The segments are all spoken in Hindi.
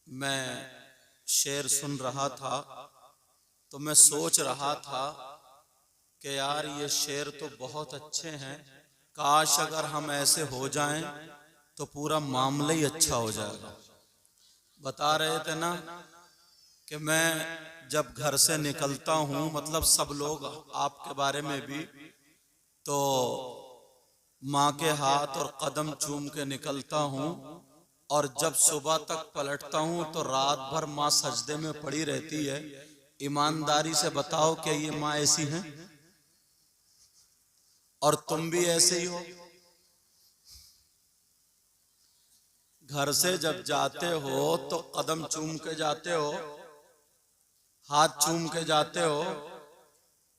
मैं शेर सुन रहा था तो मैं सोच रहा था कि यार ये शेर तो बहुत अच्छे हैं, काश अगर हम ऐसे हो जाएं तो पूरा मामला ही अच्छा हो जाएगा। बता रहे थे ना कि मैं जब घर से निकलता हूं, मतलब सब लोग आपके बारे में भी, तो माँ के हाथ और कदम चूम के निकलता हूं, और जब सुबह तक पलटता हूं तो रात भर माँ सजदे में पड़ी रहती है। ईमानदारी से बताओ क्या ये माँ ऐसी हैं? और तुम भी ऐसे ही हो? घर से जब जाते हो तो कदम चूम के जाते हो, हाथ चूम के जाते हो,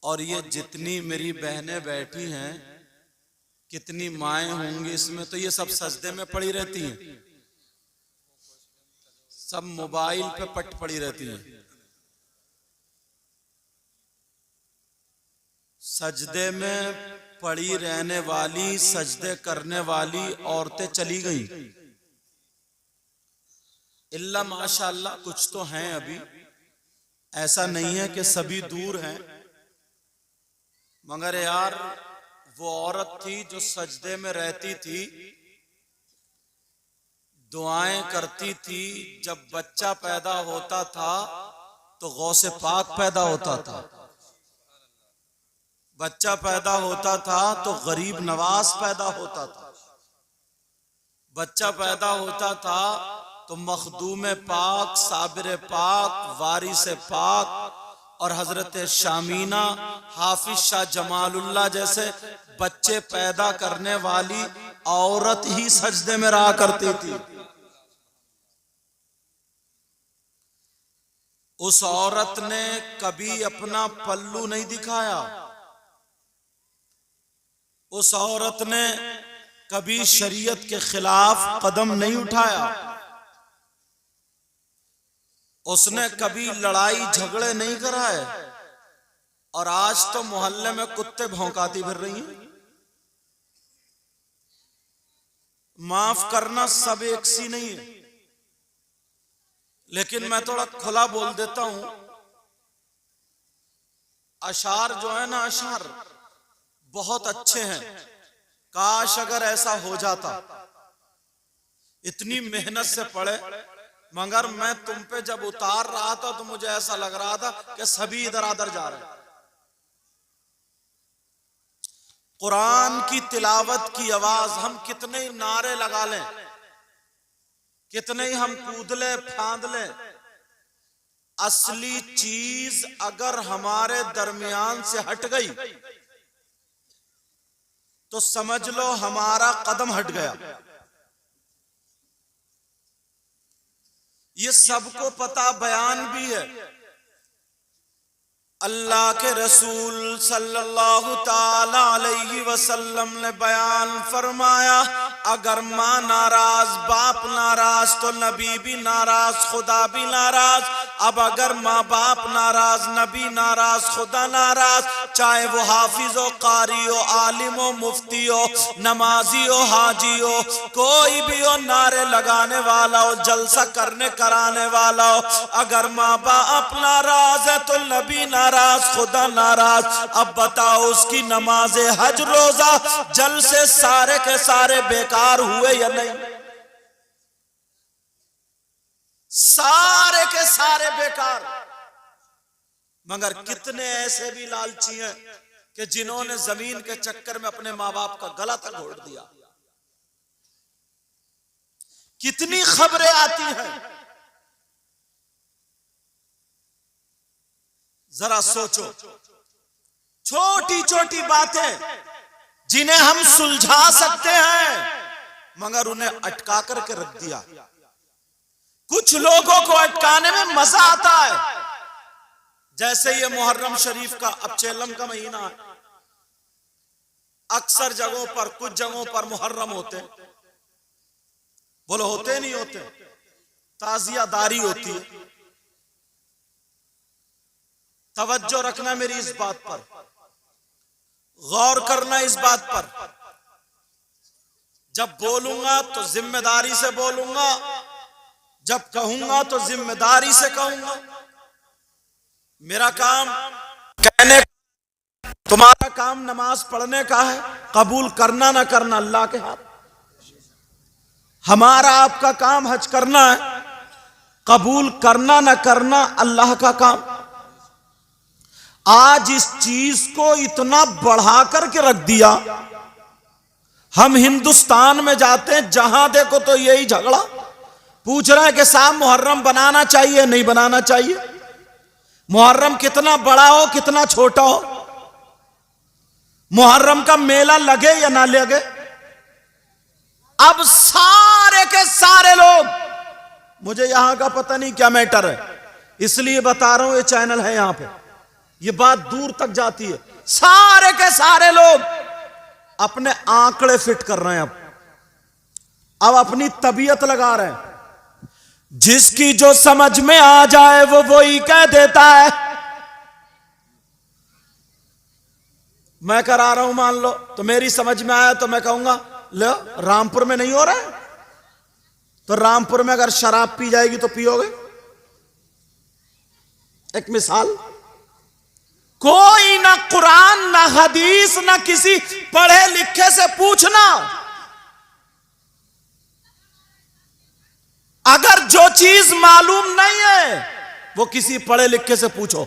और ये जितनी मेरी बहनें बैठी हैं, कितनी माएं होंगी इसमें, तो ये सब सजदे में पड़ी रहती हैं, सब मोबाइल पे पट पड़ी रहती हैं। सजदे में पड़ी रहने वाली, सजदे करने वाली औरतें चली गई। इल्ला माशाअल्लाह कुछ तो हैं अभी, ऐसा नहीं है कि सभी दूर हैं। मगर यार वो औरत थी जो सजदे में रहती थी, दुआएं करती थी। जब बच्चा पैदा होता था तो गौसे पाक पैदा होता था, बच्चा पैदा होता था तो गरीब नवाज पैदा होता था, बच्चा पैदा होता था तो मखदूम पाक, साबिर पाक, वारिस पाक और हजरत शामीना, हाफिज शाह जमालुल्लाह जैसे बच्चे पैदा करने वाली औरत ही सजदे में रहा करती थी। उस औरत ने कभी अपना पल्लू नहीं दिखाया, उस औरत ने कभी शरीयत के खिलाफ कदम नहीं उठाया, उसने कभी लड़ाई झगड़े नहीं कराए। और आज तो मोहल्ले में कुत्ते भौंकाती फिर रही हैं। माफ करना, सब एक सी नहीं है, लेकिन मैं थोड़ा खुला बोल देता हूं। अशार जो है ना, अशार बहुत अच्छे हैं, काश अगर ऐसा हो जाता। इतनी मेहनत से पढ़े, मगर मैं तुम पे जब उतार रहा था तो मुझे ऐसा लग रहा था कि सभी इधर आधर जा रहे हैं। कुरान की तिलावत की आवाज, हम कितने ही नारे लगा लें, कितने ही हम कूद ले फांद ले, असली चीज अगर हमारे दरमियान से हट गई तो समझ लो हमारा कदम हट गया। ये सबको पता, बयान भी है। अल्लाह के रसूल सल्लल्लाहु ताला अलैहि वसल्लम ने बयान फरमाया, अगर माँ नाराज, बाप नाराज तो नबी भी नाराज, खुदा भी नाराज। अब अगर माँ बाप नाराज, नबी नाराज, खुदा नाराज, चाहे वो हाफिज हो, कारी हो, आलिम हो, मुफ्ती हो, नमाजी हो, हाजी हो, कोई भी हो, नारे लगाने वाला हो, जलसा करने कराने वाला हो, अगर माँ बाप नाराज है तो नबी नाराज, खुदा नाराज। अब बताओ उसकी नमाजे, हज, रोजा, जलसे सारे के सारे बेकार हुए या नहीं? सारे के सारे बेकार। मगर कितने ऐसे भी लालची हैं कि जिन्होंने जमीन के चक्कर में अपने माँ बाप का गला तक घोट दिया। कितनी खबरें आती हैं, जरा सोचो। छोटी छोटी बातें जिन्हें हम सुलझा सकते हैं, मगर उन्हें अटका करके रख दिया। कुछ लोगों को अटकाने में मजा आता है, जैसे ये मुहर्रम शरीफ का अब चेलम का महीना है। अक्सर जगहों पर, कुछ जगहों पर मुहर्रम होते, बोलो होते नहीं होते, ताजियादारी होती है। तवज्जो रखना मेरी इस बात पर, गौर करना इस बात पर। जब बोलूंगा तो जिम्मेदारी से बोलूंगा, जब कहूंगा तो जिम्मेदारी से कहूंगा। मेरा काम कहने, तुम्हारा काम नमाज पढ़ने का है, कबूल करना ना करना अल्लाह के हाथ। हमारा आपका काम हज करना है, कबूल करना ना करना अल्लाह का काम। आज इस चीज को इतना बढ़ा करके रख दिया। हम हिंदुस्तान में जाते हैं, जहां देखो तो यही झगड़ा। पूछ रहे हैं कि साहब मुहर्रम बनाना चाहिए नहीं बनाना चाहिए, मुहर्रम कितना बड़ा हो कितना छोटा हो, मुहर्रम का मेला लगे या ना लगे। अब सारे के सारे लोग, मुझे यहां का पता नहीं क्या मैटर है, इसलिए बता रहा हूं, ये चैनल है यहां पे, ये बात दूर तक जाती है। सारे के सारे लोग अपने आंकड़े फिट कर रहे हैं। अब अपनी तबीयत लगा रहे हैं। जिसकी जो समझ में आ जाए वो वही कह देता है। मैं करा रहा हूं, मान लो, तो मेरी समझ में आया तो मैं कहूंगा लो रामपुर में नहीं हो रहा है, तो रामपुर में अगर शराब पी जाएगी तो पियोगे। एक मिसाल, कोई ना कुरान ना हदीस ना किसी पढ़े लिखे से पूछना। अगर जो चीज मालूम नहीं है वो किसी पढ़े लिखे से पूछो।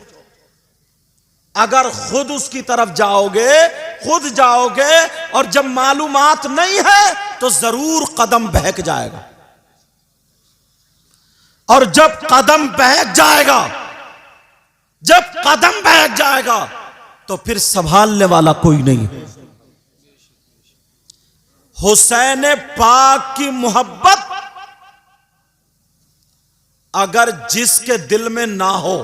अगर खुद उसकी तरफ जाओगे, खुद जाओगे और जब मालूमात नहीं है तो जरूर कदम बहक जाएगा। और जब कदम बहक जाएगा, जब कदम बहक जाएगा तो फिर संभालने वाला कोई नहीं है। हुसैन पाक की मोहब्बत अगर जिसके दिल में ना हो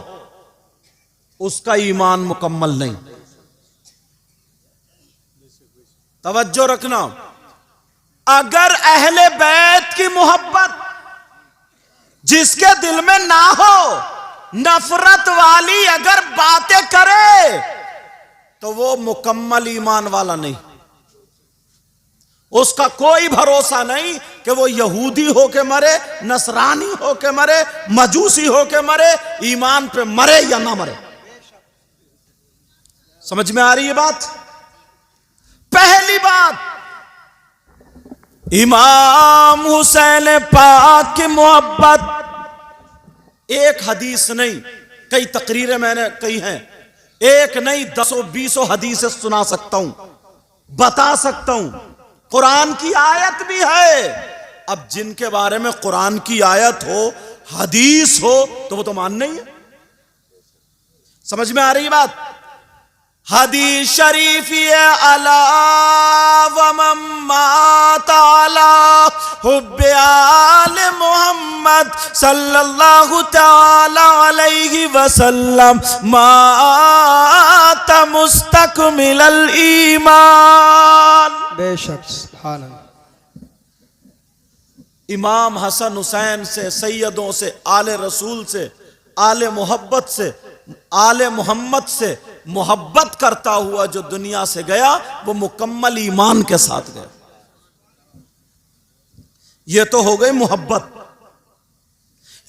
उसका ईमान मुकम्मल नहीं। तवज्जो रखना, अगर अहले बैत की मोहब्बत जिसके दिल में ना हो, नफरत वाली अगर बातें करे तो वो मुकम्मल ईमान वाला नहीं। उसका कोई भरोसा नहीं कि वो यहूदी होके मरे, नसरानी होके मरे, मजूसी होके मरे, ईमान पे मरे या ना मरे। समझ में आ रही है बात? पहली बात, इमाम हुसैन पाक की मोहब्बत, एक हदीस नहीं कई तकरीरें मैंने कही हैं, एक नहीं दसों बीसों हदीसें सुना सकता हूं, बता सकता हूं। कुरान की आयत भी है। अब जिनके बारे में कुरान की आयत हो, हदीस हो, तो वो तो मानना ही है। समझ में आ रही है बात? हदीस शरीफ ये अला व मम्मा ताला हुब्बे आले मोहम्मद सल्लल्लाहु ताला अलैहि वसल्लम माता मुस्तकमिलल ईमान। बेशक सुभान अल्लाह। इमाम हसन हुसैन से, सैयदों से, आले रसूल से, आले मोहब्बत से, आले मोहम्मद से मोहब्बत करता हुआ जो दुनिया से गया वो मुकम्मल ईमान के साथ गया। ये तो हो गई मोहब्बत।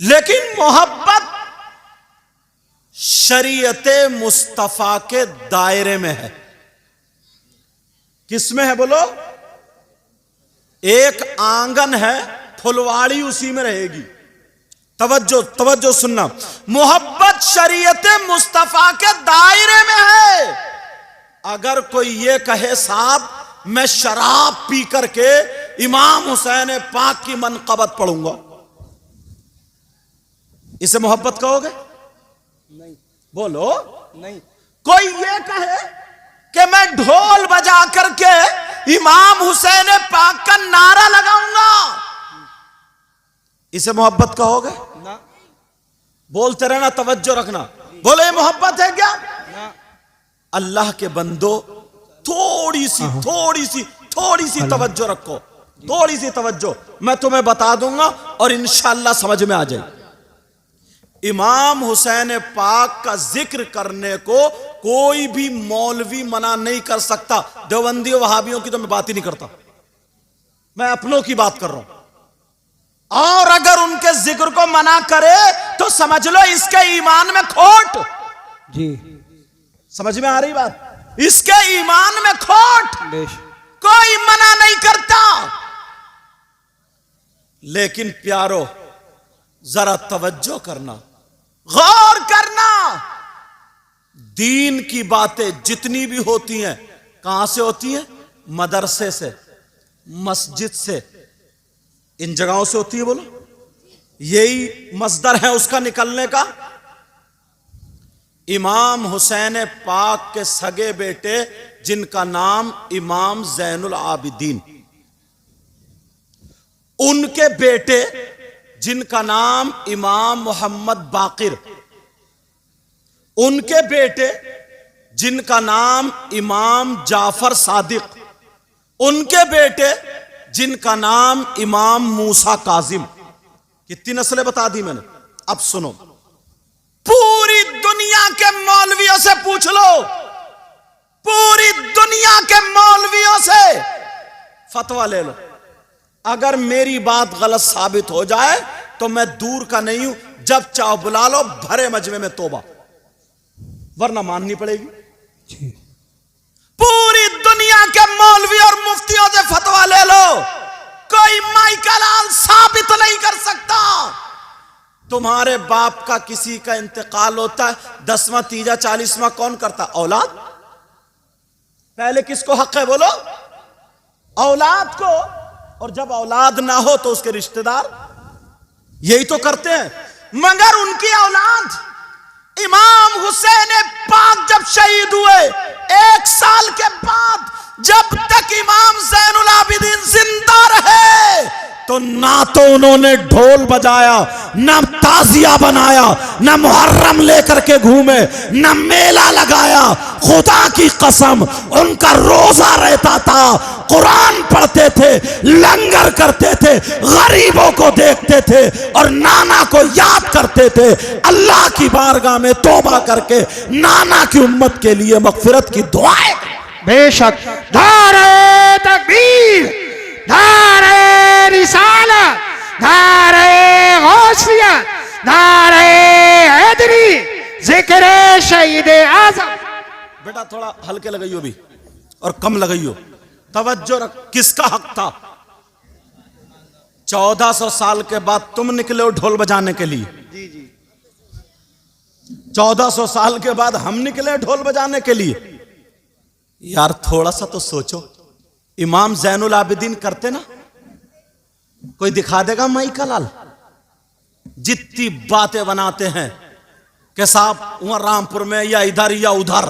लेकिन मोहब्बत शरीयते मुस्तफा के दायरे में है। किसमें है बोलो? एक आंगन है, फुलवाड़ी उसी में रहेगी। तवज्जो तवज्जो सुनना, मोहब्बत शरीयते मुस्तफा के दायरे में है। अगर कोई ये कहे साहब मैं शराब पी करके इमाम हुसैन पाक की मनक़बत पढ़ूंगा, इसे मोहब्बत कहोगे? नहीं। बोलो नहीं। कोई ये कहे कि मैं ढोल बजा करके इमाम हुसैन पाक का नारा लगाऊंगा, इसे मोहब्बत कहोगे? ना। बोलते रहना, तवज्जो रखना। बोले ये मोहब्बत है क्या? ना। अल्लाह के बंदो थोड़ी सी तवज्जो रखो, थोड़ी सी तवज्जो। मैं तुम्हें बता दूंगा और इंशाअल्लाह समझ में आ जाए। इमाम हुसैन पाक का जिक्र करने को कोई भी मौलवी मना नहीं कर सकता। देवबंदी वहाबियों की तो मैं बात ही नहीं करता, मैं अपनों की बात कर रहा हूं। और अगर उनके जिक्र को मना करे तो समझ लो इसके ईमान में खोट। जी समझ में आ रही बात? इसके ईमान में खोट। बेश कोई मना नहीं करता। लेकिन प्यारो जरा तवज्जो करना, गौर करना। दीन की बातें जितनी भी होती हैं कहां से होती हैं? मदरसे से, मस्जिद से, इन जगहों से होती है। बोलो, यही मसदर है उसका निकलने का। इमाम हुसैन पाक के सगे बेटे जिनका नाम इमाम ज़ैनुल आबिदीन, उनके बेटे जिनका नाम इमाम मोहम्मद बाकिर, उनके बेटे जिनका नाम इमाम जाफर सादिक, उनके बेटे जिनका नाम इमाम मूसा काजिम। कितनी नस्लें बता दी मैंने। अब सुनो, पूरी दुनिया के मौलवियों से पूछ लो, पूरी दुनिया के मौलवियों से फतवा ले लो। अगर मेरी बात गलत साबित हो जाए तो मैं दूर का नहीं हूं, जब चाहो बुला लो, भरे मजमे में तोबा, वरना माननी पड़ेगी। जी पूरी दुनिया के मौलवी और मुफ्तियों से फतवा ले लो, कोई माइकलाल साबित नहीं कर सकता। तुम्हारे बाप का किसी का इंतकाल होता है, 10वां, 3वां, 40वां कौन करता? औलाद। पहले किसको हक है? बोलो, औलाद को। और जब औलाद ना हो तो उसके रिश्तेदार, यही तो करते हैं। मगर उनकी औलाद, इमाम हुसैन पाक जब शहीद हुए 1 साल के बाद, जब तक इमाम ज़ैनुल आबिदीन जिंदा रहे तो ना तो उन्होंने ढोल बजाया, ना ताजिया बनाया, ना मुहर्रम लेकर के घूमे, ना मेला लगाया। खुदा की कसम, उनका रोजा रहता था, कुरान पढ़ते थे, लंगर करते थे, गरीबों को देखते थे और नाना को याद करते थे। अल्लाह की बारगाह में तौबा करके नाना की उम्मत के लिए मगफिरत की दुआएं। बेशक। नारे तकबीर, नारे रिसालत, नारे गौसिया, नारे हैदरी, जिक्र शहीद आज़म। बेटा थोड़ा हल्के लगाइयो भी और कम लगाइयो, तवज्जो रख। किसका हक था? 1400 साल के बाद तुम निकले हो ढोल बजाने के लिए। जी जी 1400 साल के बाद हम निकले ढोल बजाने के लिए। यार थोड़ा सा तो सोचो, इमाम ज़ैनुल आबिदीन करते ना? कोई दिखा देगा माइकलाल? जितनी बातें बनाते हैं कि साहब वहां रामपुर में या इधर या उधर,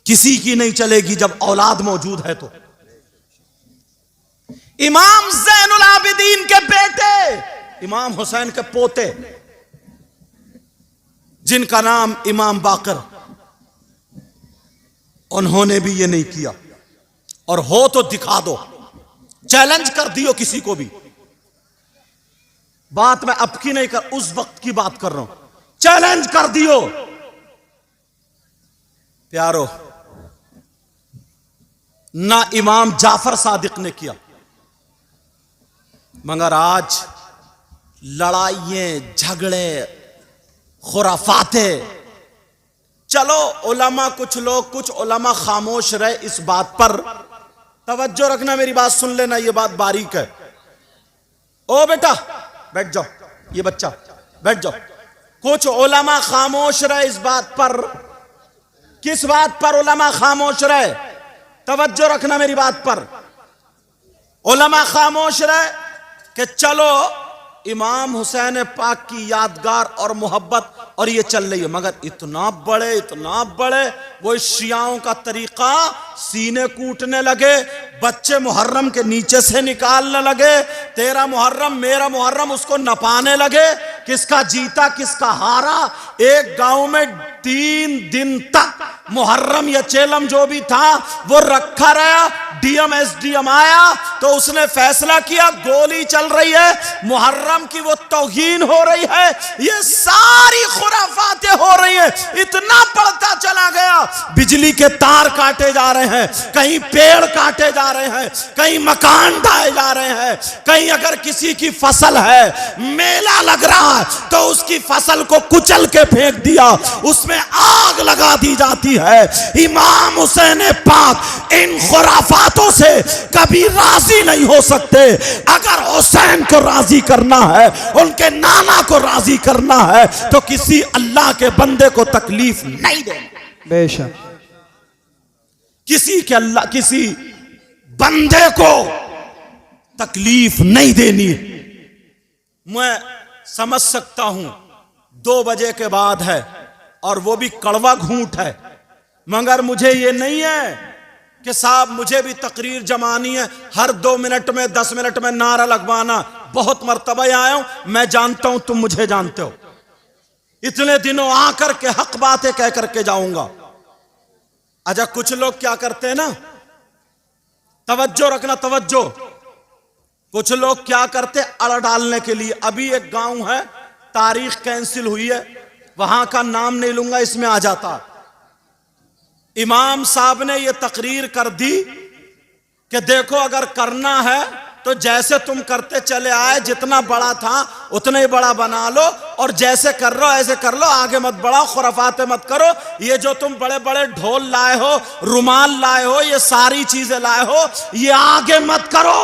किसी की नहीं चलेगी जब औलाद मौजूद है तो। इमाम ज़ैनुल आबिदीन के बेटे, इमाम हुसैन के पोते जिनका नाम इमाम बाकर, उन्होंने भी ये नहीं किया। और हो तो दिखा दो, चैलेंज कर दियो किसी को भी। बात मैं अब की नहीं कर, उस वक्त की बात कर रहा हूं। चैलेंज कर दियो। प्यारो, ना इमाम जाफर सादिक ने किया, मगर आज लड़ाइयां, झगड़े, खुराफातें। चलो उलमा, कुछ लोग, कुछ उलमा खामोश रहे इस बात पर। तवज्जो रखना, मेरी बात सुन लेना, ये बात बारीक है। ओ बेटा बैठ जाओ, ये बच्चा बैठ जाओ। कुछ उलमा खामोश रहे इस बात पर। किस बात पर उलमा खामोश रहे? तवज्जो रखना मेरी बात पर। उलमा खामोश रहे कि चलो इमाम हुसैन पाक की यादगार और मोहब्बत और ये चल रही है, मगर इतना बड़े वो शियाओं का तरीका, सीने कूटने लगे, बच्चे मुहर्रम के नीचे से निकालने लगे, तेरा मुहर्रम मेरा मुहर्रम, उसको नपाने लगे, किसका जीता किसका हारा। एक गांव में 3 दिन तक मुहर्रम या चेलम जो भी था वो रखा रहा, डीएम एसडीएम आया तो उसने फैसला किया गोली चल रही है, मुहर्रम की वो तौहीन हो रही है, ये सारी खुराफातें हो रही हैं। इतना बढ़ता चला गया, बिजली के तार काटे जा रहे हैं, कहीं पेड़ काटे जा रहे हैं, कहीं मकान ढाए जा रहे हैं, कहीं अगर किसी की फसल है, मेला लग रहा है तो उसकी फसल को कुचल के फेंक दिया, उसमें आग लगा दी जाती है। इमाम हुसैन पाक इन खुराफातों से कभी राजी नहीं हो सकते। अगर हुसैन को राजी करना है, उनके नाना को राजी करना है, तो किसी अल्लाह के बंदे को तकलीफ नहीं देना। बेशक किसी बंदे को तकलीफ नहीं देनी। मैं समझ सकता हूं 2 बजे के बाद है और वो भी कड़वा घूंट है, मगर मुझे ये नहीं है कि साहब मुझे भी तकरीर जमानी है, हर 2 मिनट में 10 मिनट में नारा लगवाना। बहुत मर्तबा आया हूं, मैं जानता हूं, तुम मुझे जानते हो। इतने दिनों आकर के हक बातें कह करके जाऊंगा। अच्छा, कुछ लोग क्या करते हैं ना, तवज्जो रखना, तवज्जो। कुछ लोग क्या करते, अड़ डालने के लिए। अभी एक गांव है, तारीख कैंसिल हुई है, वहां का नाम नहीं लूंगा, इसमें आ जाता। इमाम साहब ने यह तकरीर कर दी कि देखो अगर करना है तो जैसे तुम करते चले आए, जितना बड़ा था उतना ही बड़ा बना लो, और जैसे कर रहे हो ऐसे कर लो, आगे मत बढ़ाओ, खुराफाते मत करो। ये जो तुम बड़े बड़े ढोल लाए हो, रुमाल लाए हो, ये सारी चीजें लाए हो, ये आगे मत करो।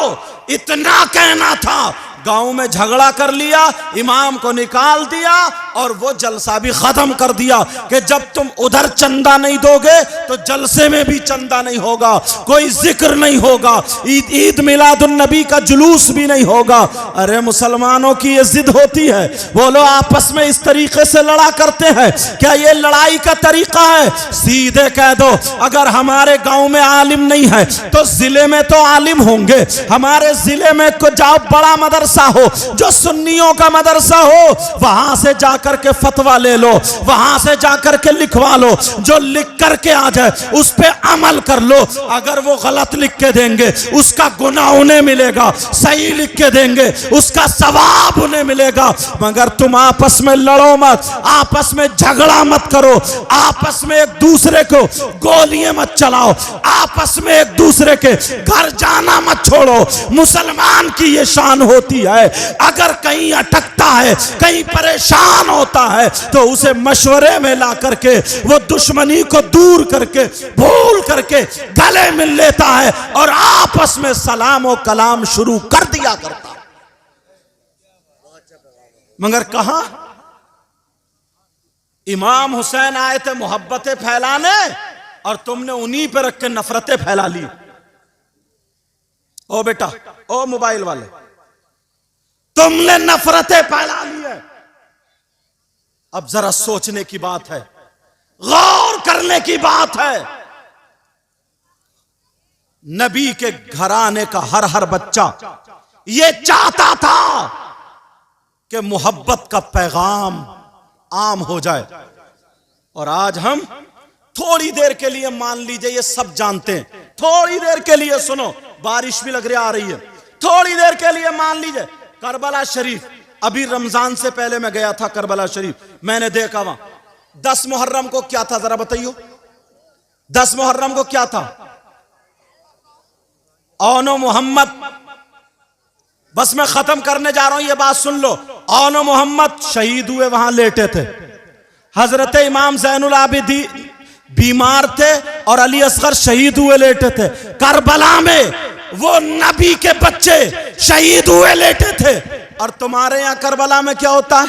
इतना कहना था, गांव में झगड़ा कर लिया, इमाम को निकाल दिया और वो जलसा भी खत्म कर दिया कि जब तुम उधर चंदा नहीं दोगे तो जलसे में भी चंदा नहीं होगा, कोई जिक्र नहीं होगा, ईद मिलादुन नबी का जुलूस भी नहीं होगा। अरे मुसलमानों की ये जिद होती है, वो लोग आपस में इस तरीके से लड़ा करते हैं, क्या ये लड़ाई का तरीका है? सीधे कह दो, अगर हमारे गांव में आलिम नहीं है तो जिले में तो आलिम होंगे। हमारे जिले में को जाओ, बड़ा मदरसा हो, जो सुन्नियों का मदरसा हो, वहां से जाकर के फतवा ले लो, वहां से जाकर के लिखवा लो, जो लिख करके आ जाए उस पे अमल कर लो। अगर वो गलत लिख के देंगे उसका गुनाह उन्हें मिलेगा, सही लिख के देंगे उसका सवाब उन्हें मिलेगा। मगर तुम आपस में लड़ो मत, आपस में झगड़ा मत करो, आपस में एक दूसरे को गोलियां मत चलाओ, आपस में एक दूसरे के घर जाना मत छोड़ो। मुसलमान की ये शान होती है, अगर कहीं अटकता है, कहीं परेशान होता है, तो उसे मशवरे में ला करके वो दुश्मनी को दूर करके, भूल करके गले मिल लेता है और आपस में सलाम और कलाम शुरू कर दिया करता। मगर कहां इमाम हुसैन आए थे मोहब्बतें फैलाने और तुमने उन्हीं पे रख के नफरतें फैला ली। ओ बेटा, ओ मोबाइल वाले, तुमने नफरतें फैला ली है। अब जरा सोचने की बात है, गौर करने की बात है। नबी के घराने का हर बच्चा ये चाहता था कि मोहब्बत का पैगाम आम हो जाए। और आज हम थोड़ी देर के लिए, मान लीजिए ये सब जानते हैं, थोड़ी देर के लिए सुनो, बारिश भी लग रही आ रही है, थोड़ी देर के लिए मान लीजिए करबला शरीफ, अभी रमजान से पहले मैं गया था करबला शरीफ, मैंने देखा वहां 10 मुहर्रम को क्या था, जरा बताइयो 10 मुहर्रम को क्या था? औनो मोहम्मद, बस मैं खत्म करने जा रहा हूं, ये बात सुन लो। औनो मोहम्मद शहीद हुए, वहां लेटे थे। हजरत इमाम ज़ैनुल आबिदीन बीमार थे और अली असगर शहीद हुए लेटे थे। करबला में वो नबी के बच्चे शहीद हुए लेटे थे। और तुम्हारे यहां करबला में क्या होता है?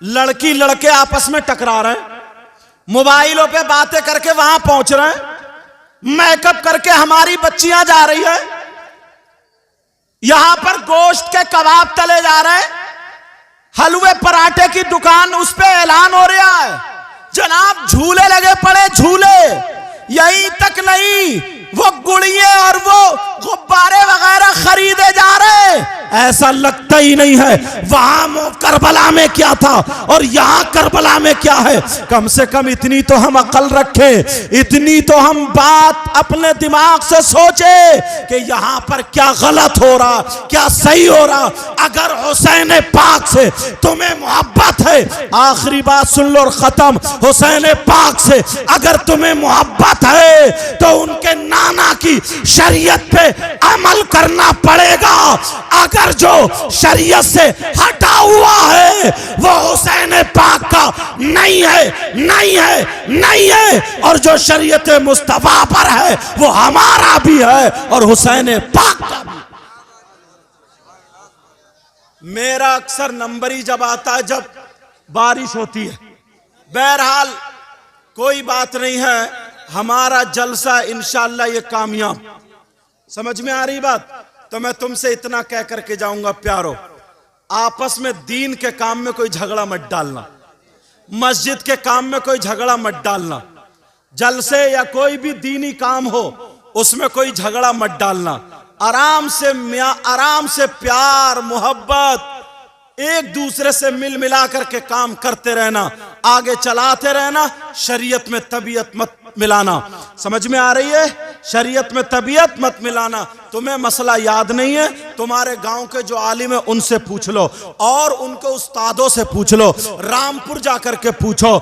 लड़की लड़के आपस में टकरा रहे हैं, मोबाइलों पे बातें करके वहां पहुंच रहे हैं, मेकअप करके हमारी बच्चियां जा रही है, यहां पर गोश्त के कबाब तले जा रहे हैं, हलवे पराठे की दुकान, उस पे ऐलान हो रहा है जनाब झूले लगे पड़े, झूले। यही तक नहीं, वो गुड़िये और वो गुब्बारे वगैरह खरीदे जा रहे, ऐसा लगता ही नहीं है। वहां करबला में क्या था और यहाँ करबला में क्या है। कम से कम इतनी तो हम अकल रखें, इतनी तो हम बात अपने दिमाग से सोचे कि यहाँ पर क्या गलत हो रहा, क्या सही हो रहा। अगर हुसैन पाक से तुम्हें मोहब्बत है, आखिरी बात सुन लो और खत्म, हुसैन पाक से अगर तुम्हें मोहब्बत है तो उनके नाना की शरीयत पे अमल करना पड़ेगा। अगर जो शरीयत से हटा हुआ है वो हुसैन पाक का नहीं है, नहीं है, नहीं है। और जो शरीयत मुस्तफा पर है वो हमारा भी है और हुसैन पाक का भी। मेरा अक्सर नंबरी जब आता है जब बारिश होती है। बहरहाल कोई बात नहीं है, हमारा जलसा इंशाअल्लाह ये कामयाब। समझ में आ रही बात? तो मैं तुमसे इतना कह करके जाऊंगा प्यारो, आपस में दीन के काम में कोई झगड़ा मत डालना, मस्जिद के काम में कोई झगड़ा मत डालना, जलसे या कोई भी दीनी काम हो उसमें कोई झगड़ा मत डालना। आराम से प्यार मोहब्बत एक दूसरे से मिल मिला करके काम करते रहना, आगे चलाते रहना। शरीयत में तबीयत मत मिलाना। समझ में आ रही है? शरीयत में तबीयत मत मिलाना। तुम्हें मसला याद नहीं है, तुम्हारे गांव के जो आलिम है उनसे पूछ लो और उनके उस्तादों से पूछ लो, रामपुर जाकर के पूछो,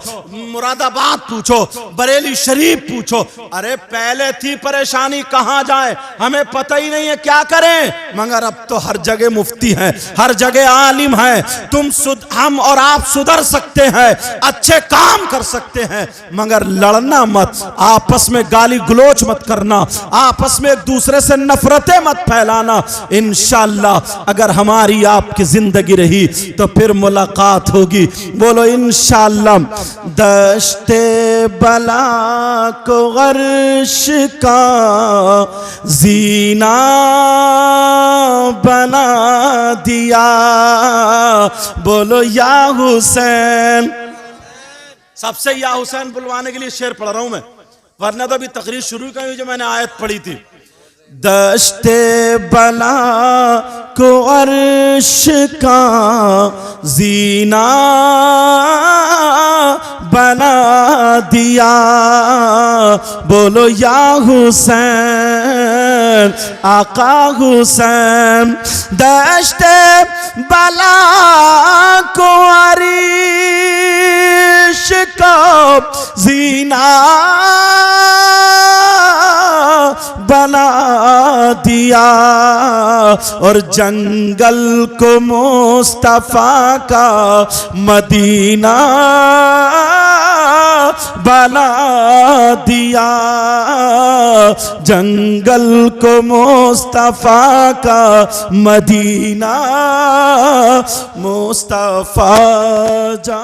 मुरादाबाद पूछो, बरेली शरीफ पूछो। अरे पहले थी परेशानी, कहां जाए हमें पता ही नहीं है क्या करें, मगर अब तो हर जगह मुफ्ती है, हर जगह आलिम है। हम और आप सुधर सकते हैं, अच्छे काम कर सकते हैं, मगर लड़ना मत, आपस में गाली गलोच मत करना, आपस में एक दूसरे से नफरतें मत फैलाना। इंशाअल्लाह अगर हमारी आपकी जिंदगी रही तो फिर मुलाकात होगी। बोलो इंशाअल्लाह। दश्ते बला को अर्श का जीना बना दिया। बोलो या हुसैन। सबसे या हुसैन बुलवाने के लिए शेर पढ़ रहा हूं मैं, वरना तो अभी तकरीर शुरू ही हुई जो मैंने आयत पढ़ी थी। दश्ते बला को अर्श का जीना बना दिया। बोलो या हुसैन, आका हुसैन। दश्ते बला को अर्श का जीना बना दिया और जंगल को मुस्तफा का मदीना बना दिया। जंगल को मुस्तफा का मदीना मुस्तफा जा